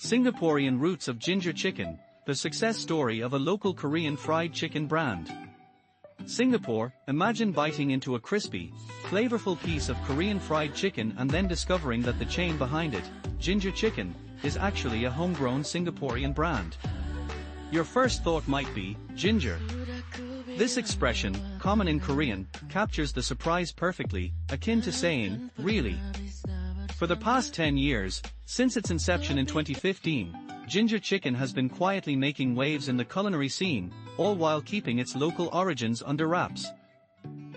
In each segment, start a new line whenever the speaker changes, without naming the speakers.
Singaporean roots of Jinjja Chicken, the success story of a local Korean fried chicken brand. Singapore, imagine biting into a crispy, flavorful piece of Korean fried chicken and then discovering that the chain behind it, Jinjja Chicken, is actually a homegrown Singaporean brand. Your first thought might be, ginger. This expression, common in Korean, captures the surprise perfectly, akin to saying, really? For the past 10 years, since its inception in 2015, Jinjja Chicken has been quietly making waves in the culinary scene, all while keeping its local origins under wraps.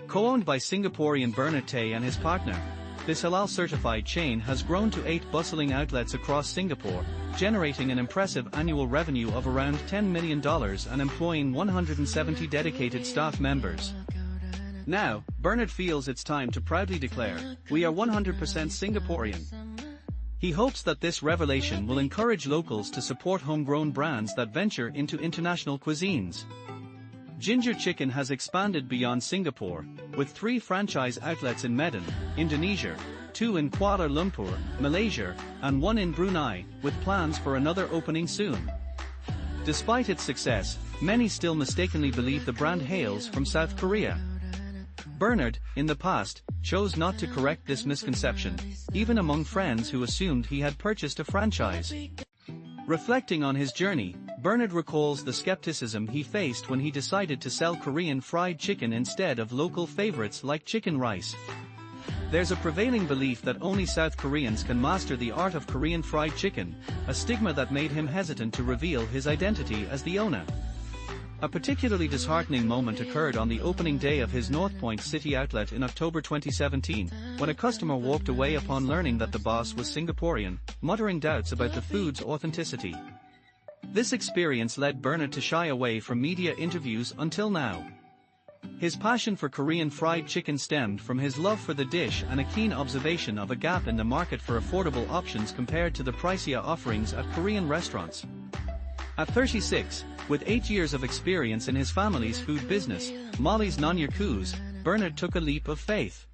Co-owned by Singaporean Bernard Tay and his partner, this halal-certified chain has grown to 8 bustling outlets across Singapore, generating an impressive annual revenue of around $10 million and employing 170 dedicated staff members. Now, Bernard feels it's time to proudly declare, "We are 100% Singaporean." He hopes that this revelation will encourage locals to support homegrown brands that venture into international cuisines. Jinjja Chicken has expanded beyond Singapore, with 3 franchise outlets in Medan, Indonesia, 2 in Kuala Lumpur, Malaysia, and 1 in Brunei, with plans for another opening soon. Despite its success, many still mistakenly believe the brand hails from South Korea. Bernard, in the past, chose not to correct this misconception, even among friends who assumed he had purchased a franchise. Reflecting on his journey, Bernard recalls the skepticism he faced when he decided to sell Korean fried chicken instead of local favorites like chicken rice. There's a prevailing belief that only South Koreans can master the art of Korean fried chicken, a stigma that made him hesitant to reveal his identity as the owner. A particularly disheartening moment occurred on the opening day of his North Point City outlet in October 2017, when a customer walked away upon learning that the boss was Singaporean, muttering doubts about the food's authenticity. This experience led Bernard to shy away from media interviews until now. His passion for Korean fried chicken stemmed from his love for the dish and a keen observation of a gap in the market for affordable options compared to the pricier offerings at Korean restaurants. At 36, with 8 years of experience in his family's food business, Molly's Nonya Coos, Bernard took a leap of faith.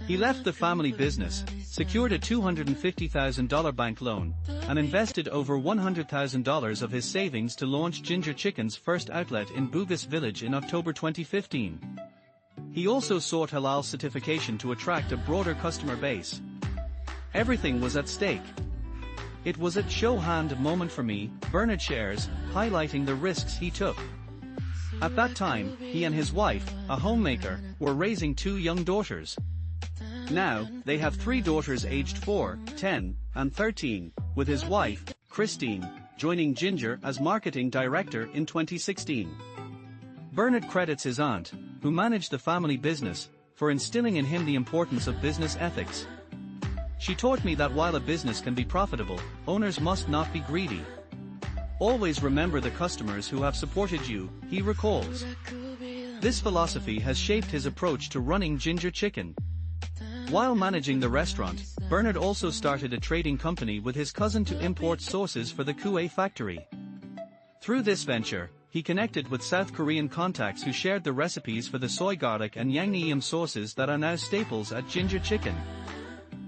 He left the family business, secured a $250,000 bank loan, and invested over $100,000 of his savings to launch Jinjja Chicken's first outlet in Bugis Village in October 2015. He also sought halal certification to attract a broader customer base. Everything was at stake. "It was a show-hand moment for me," Bernard shares, highlighting the risks he took. At that time, he and his wife, a homemaker, were raising 2 young daughters. Now, they have 3 daughters aged 4, 10, and 13, with his wife, Christine, joining Jinjja as marketing director in 2016. Bernard credits his aunt, who managed the family business, for instilling in him the importance of business ethics. "She taught me that while a business can be profitable, owners must not be greedy. Always remember the customers who have supported you," he recalls. This philosophy has shaped his approach to running Jinjja Chicken. While managing the restaurant, Bernard also started a trading company with his cousin to import sauces for the Kueh factory. Through this venture, he connected with South Korean contacts who shared the recipes for the soy garlic and yangnyeom sauces that are now staples at Jinjja Chicken.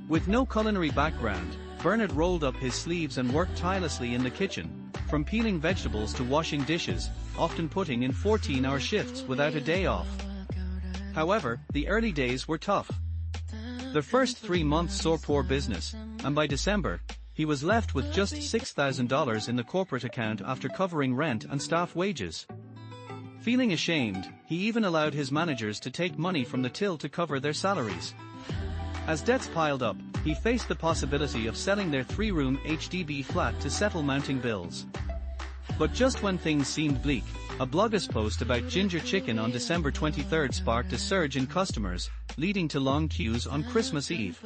With no culinary background, Bernard rolled up his sleeves and worked tirelessly in the kitchen, from peeling vegetables to washing dishes, often putting in 14-hour shifts without a day off. However, the early days were tough. The first 3 months saw poor business, and by December, he was left with just $6,000 in the corporate account after covering rent and staff wages. Feeling ashamed, he even allowed his managers to take money from the till to cover their salaries. As debts piled up, he faced the possibility of selling their 3-room HDB flat to settle mounting bills. But just when things seemed bleak, a bloggers post about Jinjja Chicken on December 23 sparked a surge in customers, leading to long queues on Christmas Eve.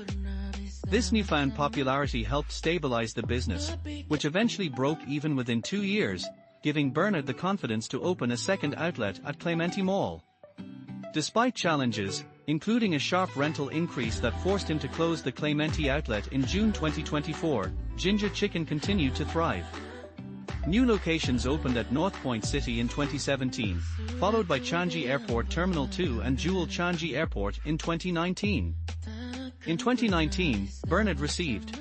This newfound popularity helped stabilize the business, which eventually broke even within 2 years, giving Bernard the confidence to open a second outlet at Clementi Mall. Despite challenges, including a sharp rental increase that forced him to close the Clementi outlet in June 2024, Jinjja Chicken continued to thrive. New locations opened at North Point City in 2017, followed by Changi Airport Terminal 2 and Jewel Changi Airport in 2019. In 2019, Bernard received